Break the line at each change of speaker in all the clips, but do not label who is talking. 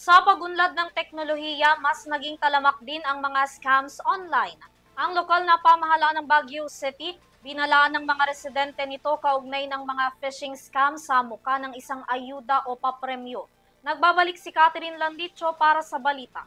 Sa pagunlad ng teknolohiya, mas naging talamak din ang mga scams online. Ang lokal na pamahalaan ng Baguio City, binalaan ng mga residente nito kaugnay ng mga phishing scam sa muka ng isang ayuda o papremyo. Nagbabalik si Catherine Landicho para sa balita.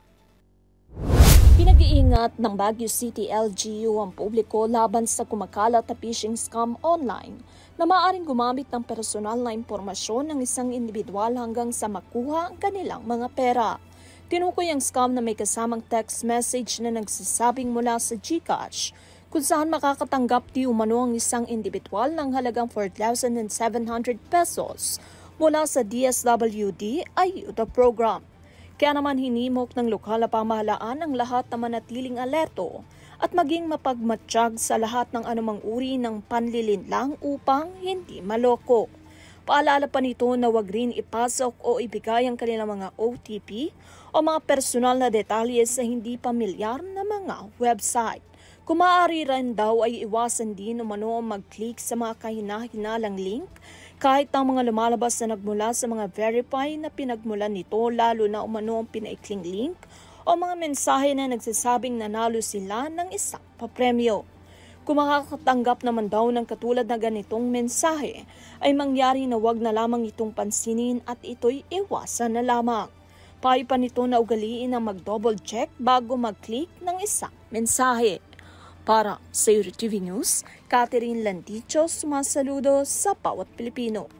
Pinag-iingat ng Baguio City LGU ang publiko laban sa kumakalat na phishing scam online na maaaring gumamit ng personal na impormasyon ng isang individual hanggang sa makuha ang kanilang mga pera. Tinukoy ang scam na may kasamang text message na nagsasabing mula sa GCash kung saan makakatanggap di umano ang isang individual ng halagang 4,700 pesos mula sa DSWD Ayuda Program. Kaya naman hinimok ng lokal na pamahalaan ang lahat na manatiling alerto at maging mapagmatsyag sa lahat ng anumang uri ng panlilinlang upang hindi maloko. Paalala pa nito na huwag rin ipasok o ibigay ang kanilang mga OTP o mga personal na detalye sa hindi pamilyar na mga website. Kung maaari rin daw ay iwasan din umano mag-click sa mga kahina-hinalang link kahit ang mga lumalabas na nagmula sa mga verify na pinagmulan nito, lalo na umano ang pinaikling link o mga mensahe na nagsasabing nanalo sila ng isang papremyo. Kung makakatanggap naman daw ng katulad na ganitong mensahe, ay mangyari na wag na lamang itong pansinin at ito'y iwasan na lamang. Payo pa nito na ugaliin ang mag-double check bago mag-click ng isang mensahe. Para sa Euro TV News, Catherine Landicho, sumasaludo sa bawat Pilipino.